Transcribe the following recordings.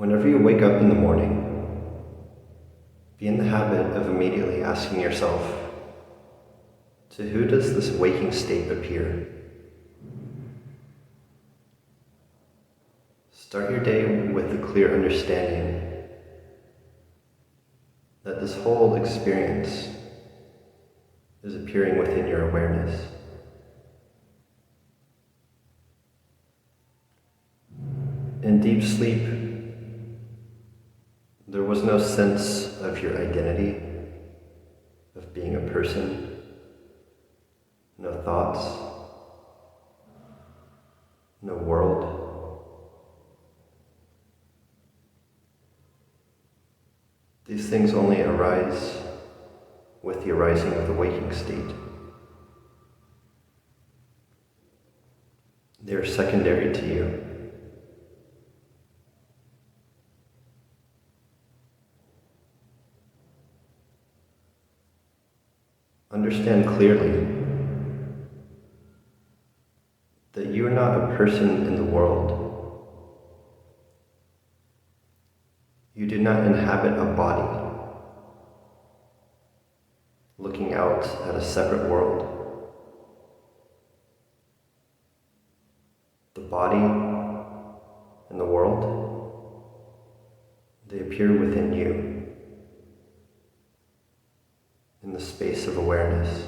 Whenever you wake up in the morning, be in the habit of immediately asking yourself, to who does this waking state appear? Start your day with a clear understanding that this whole experience is appearing within your awareness. In deep sleep, there was no sense of your identity, of being a person, no thoughts, no world. These things only arise with the arising of the waking state. They are secondary to you. Understand clearly that you are not a person in the world. You do not inhabit a body, looking out at a separate world. The body and the world, they appear within you, in the space of awareness.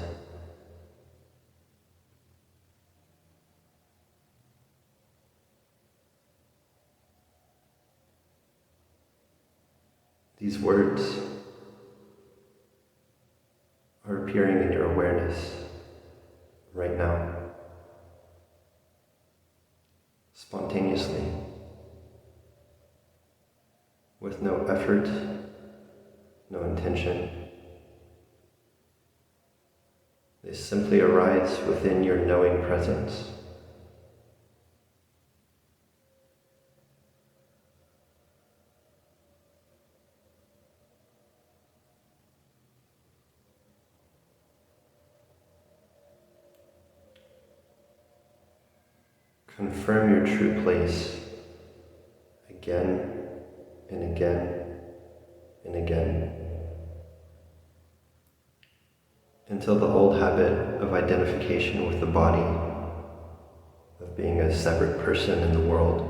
These words are appearing in your awareness right now, spontaneously, with no effort, no intention. They simply arise within your knowing presence. Confirm your true place again and again and again, until the old habit of identification with the body, of being a separate person in the world,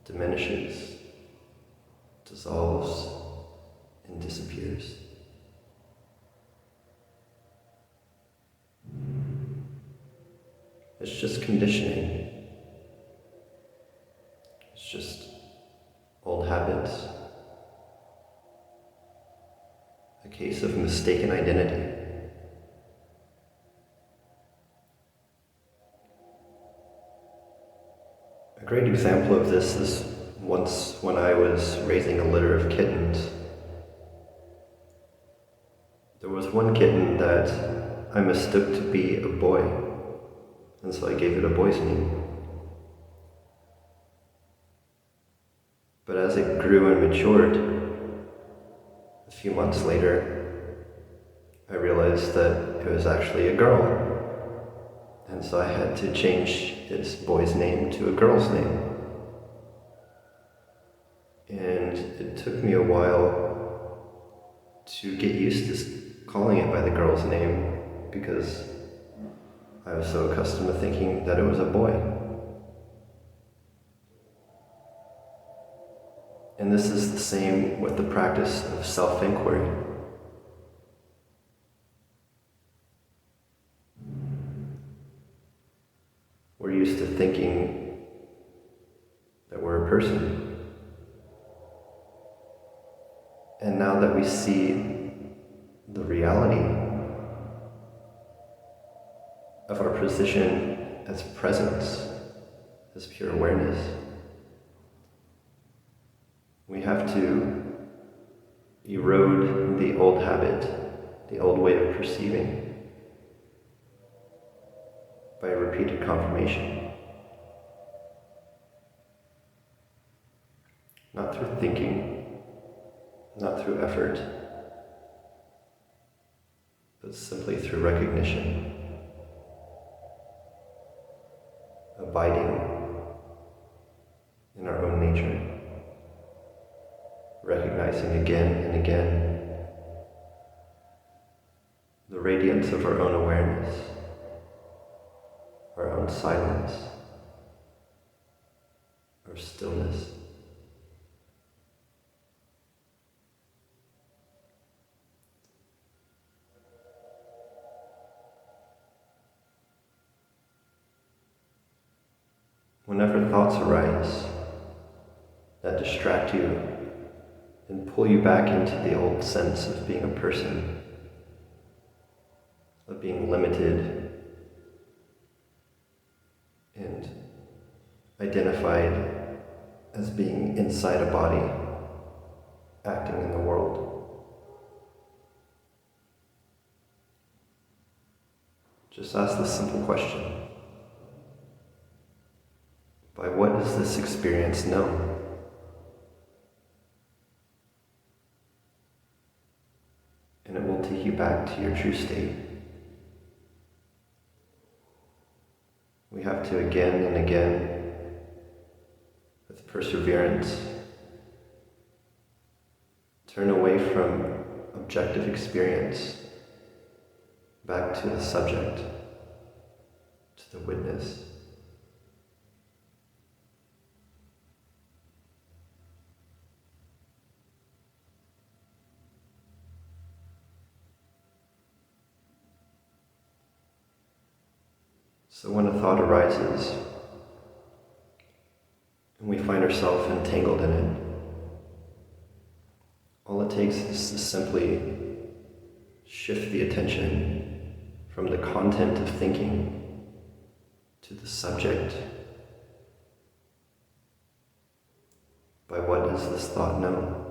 diminishes, dissolves, and disappears. It's just conditioning. It's just old habits. A case of mistaken identity. A great example of this is once when I was raising a litter of kittens. There was one kitten that I mistook to be a boy, and so I gave it a boy's name. But as it grew and matured, a few months later, I realized that it was actually a girl. And so I had to change its boy's name to a girl's name. And it took me a while to get used to calling it by the girl's name because I was so accustomed to thinking that it was a boy. And this is the same with the practice of self-inquiry. We're used to thinking that we're a person. And now that we see the reality of our position as presence, as pure awareness, we have to erode the old habit, the old way of perceiving, by repeated confirmation. Not through thinking, not through effort, but simply through recognition, abiding in our own nature. nature, recognizing again and again the radiance of our own awareness, our own silence, our stillness. Whenever thoughts arise that distract you and pull you back into the old sense of being a person, of being limited and identified as being inside a body, acting in the world, just ask the simple question: by what is this experience known? And it will take you back to your true state. We have to again and again, with perseverance, turn away from objective experience back to the subject, to the witness. So when a thought arises and we find ourselves entangled in it, all it takes is to simply shift the attention from the content of thinking to the subject. By what is this thought known?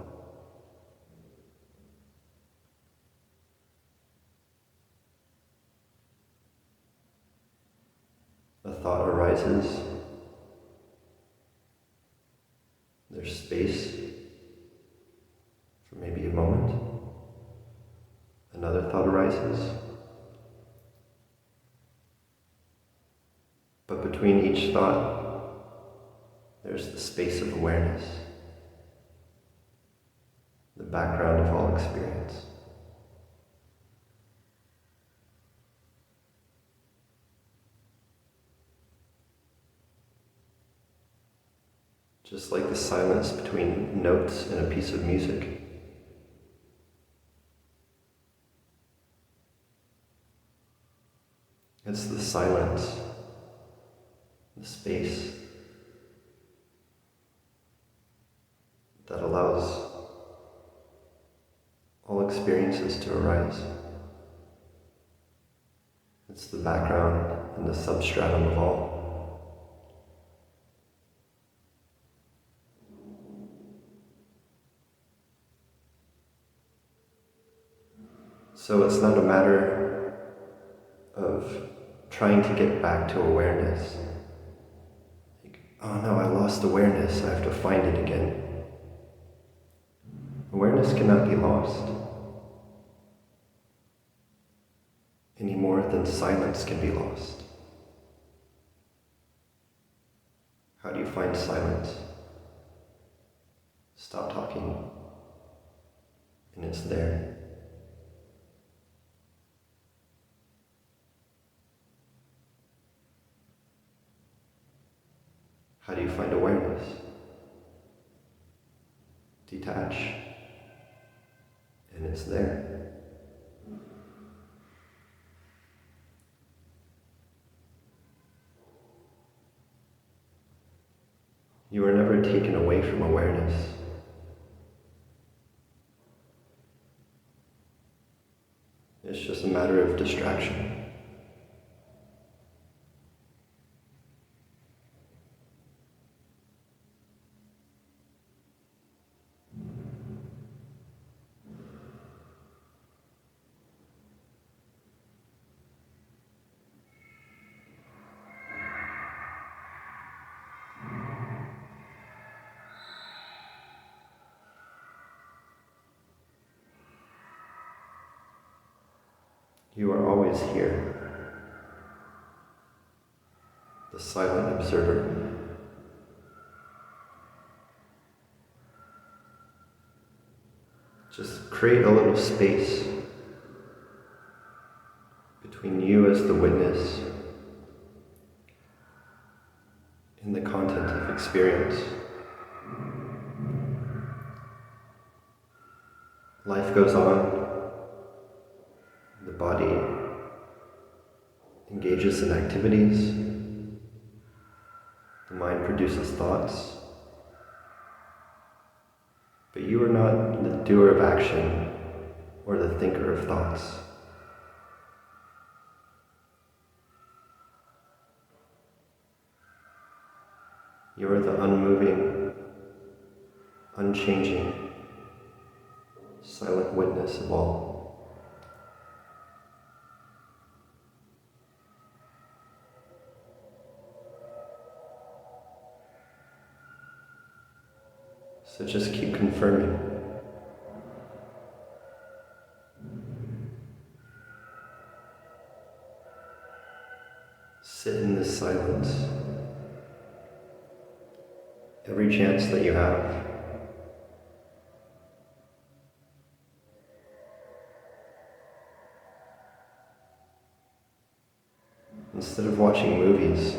A thought arises, there's space for maybe a moment. Another thought arises, but between each thought, there's the space of awareness, the background of all experience. Just like the silence between notes in a piece of music. It's the silence, the space, that allows all experiences to arise. It's the background and the substratum of all. So it's not a matter of trying to get back to awareness. Like, oh no, I lost awareness, I have to find it again. Awareness cannot be lost any more than silence can be lost. How do you find silence? Stop talking, and it's there. How do you find awareness? Detach, and it's there. You are never taken away from awareness. It's just a matter of distraction. You are always here, the silent observer. create a little space between you as the witness and the content of experience. Life goes on, the body engages in activities, the mind produces thoughts, but you are not the doer of action or the thinker of thoughts. You are the unmoving, unchanging, silent witness of all. So just keep confirming. Sit in this silence every chance that you have. Instead of watching movies,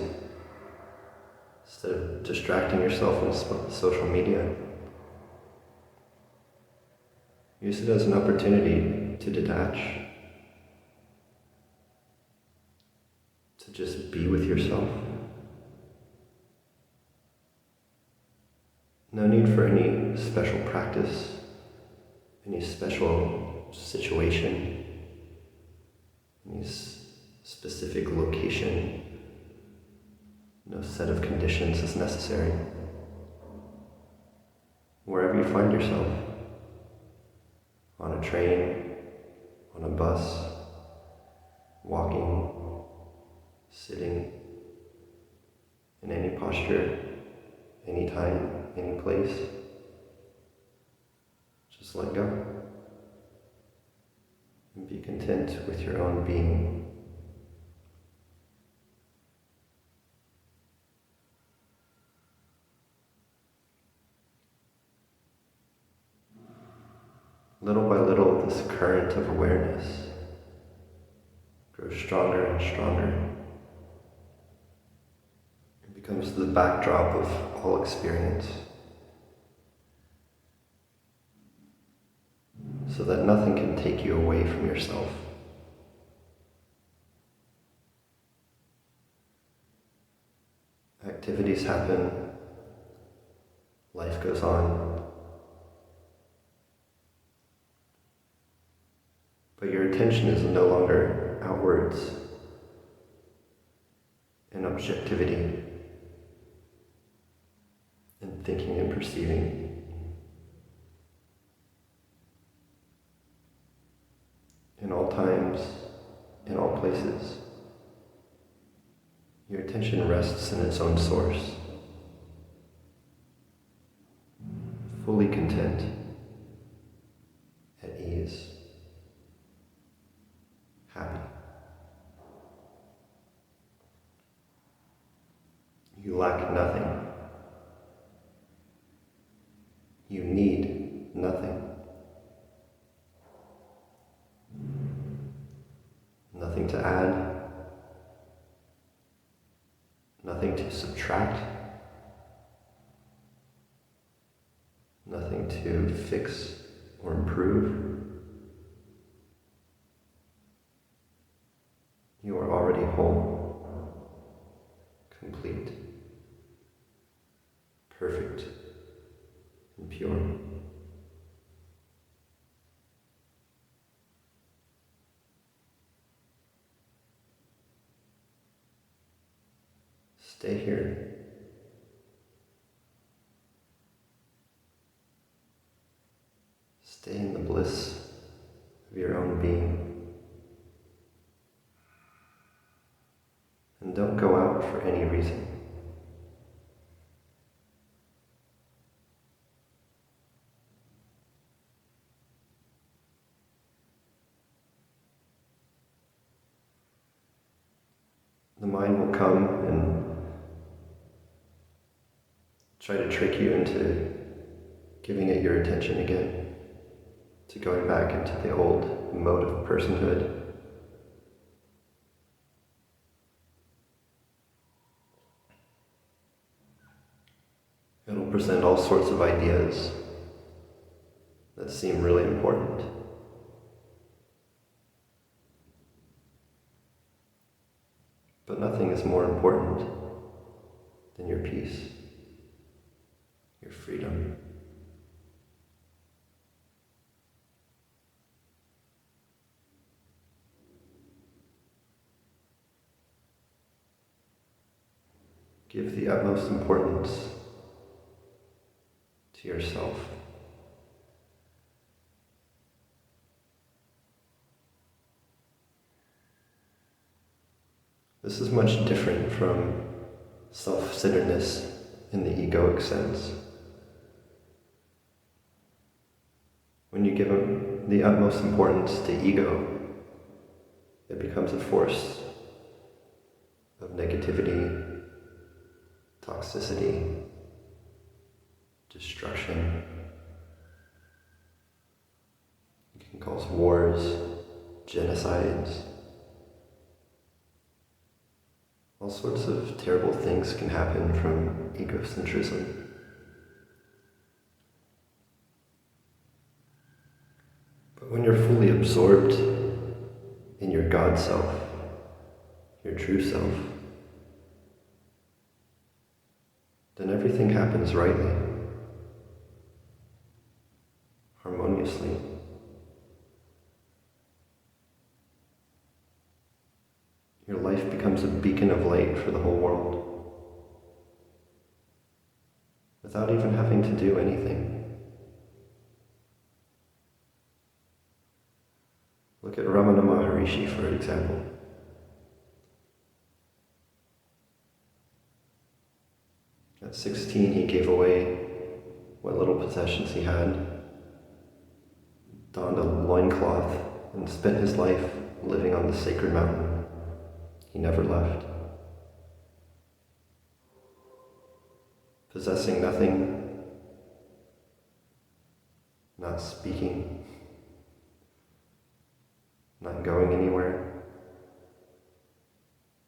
instead of distracting yourself with social media, use it as an opportunity to detach, to just be with yourself. No need for any special practice, any special situation, any specific location. No set of conditions is necessary. Wherever you find yourself, on a train, on a bus, walking, sitting, in any posture, anytime, any place, just let go and be content with your own being. Little by little, this current of awareness grows stronger and stronger. It becomes the backdrop of all experience, so that nothing can take you away from yourself. Activities happen, life goes on, but your attention is no longer outwards in objectivity, in thinking and perceiving. In all times, in all places, your attention rests in its own source, fully content, at ease, happy. You lack nothing. You need nothing. Nothing to add, nothing to subtract, nothing to fix or improve. You are already whole, complete, perfect, and pure. Stay here. Stay in the bliss of your own being. And don't go out for any reason. The mind will come and try to trick you into giving it your attention again. to going back into the old mode of personhood. It'll present all sorts of ideas that seem really important. But nothing is more important than your peace, your freedom. Give the utmost importance to yourself. This is much different from self-centeredness in the egoic sense. When you give the utmost importance to ego, it becomes a force of negativity, toxicity, destruction. It can cause wars, genocides. All sorts of terrible things can happen from egocentrism. But when you're fully absorbed in your God self, your true self, then everything happens rightly, harmoniously. Your life becomes a beacon of light for the whole world, without even having to do anything. Look at Ramana Maharishi, for example. At 16, he gave away what little possessions he had, donned a loincloth, and spent his life living on the sacred mountain. He never left. Possessing nothing, not speaking, not going anywhere.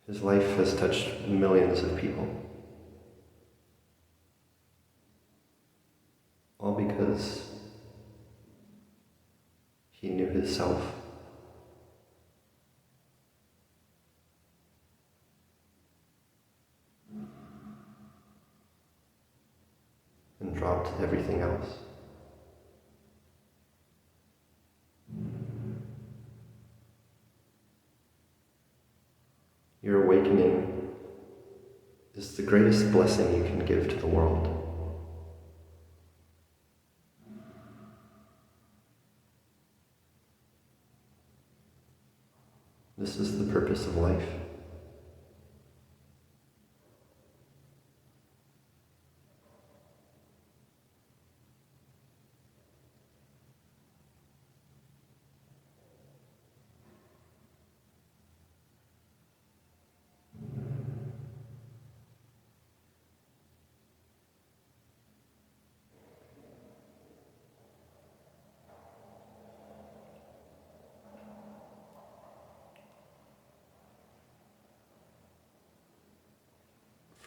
His life has touched millions of people. All because he knew his self. And dropped everything else. Your awakening is the greatest blessing you can give to the world. This is the purpose of life.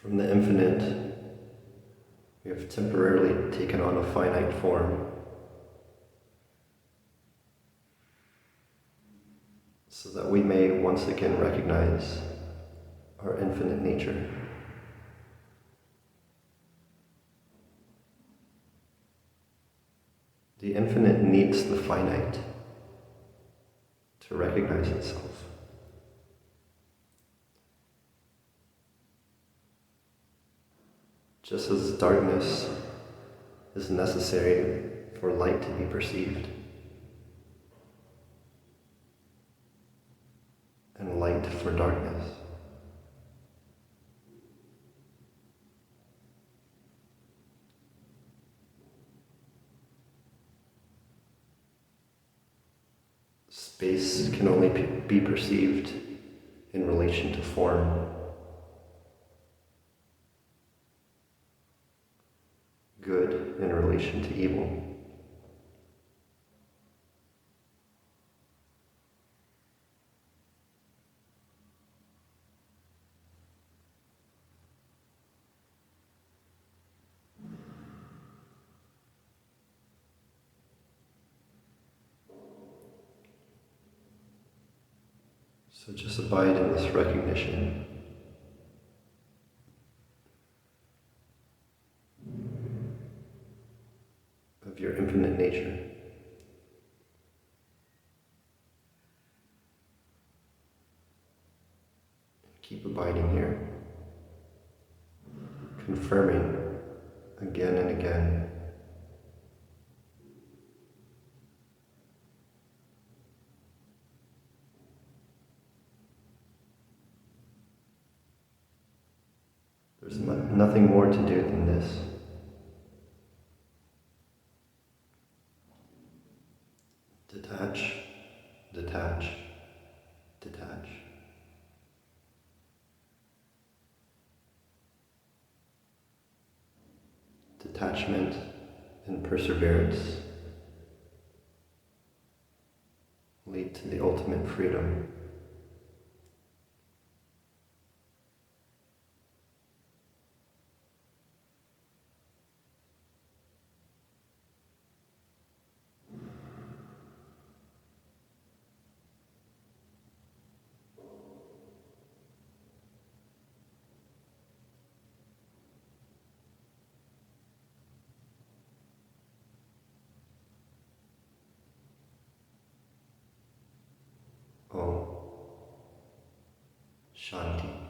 From the infinite, we have temporarily taken on a finite form, so that we may once again recognize our infinite nature. The infinite needs the finite to recognize itself. Just as darkness is necessary for light to be perceived, and light for darkness. Space can only be perceived in relation to form. Good in relation to evil. So just abide in this recognition of your infinite nature. Keep abiding here, confirming again and again there's nothing more to do than this. Detach, detach, detach. Detachment and perseverance lead to the ultimate freedom. Om Shanti.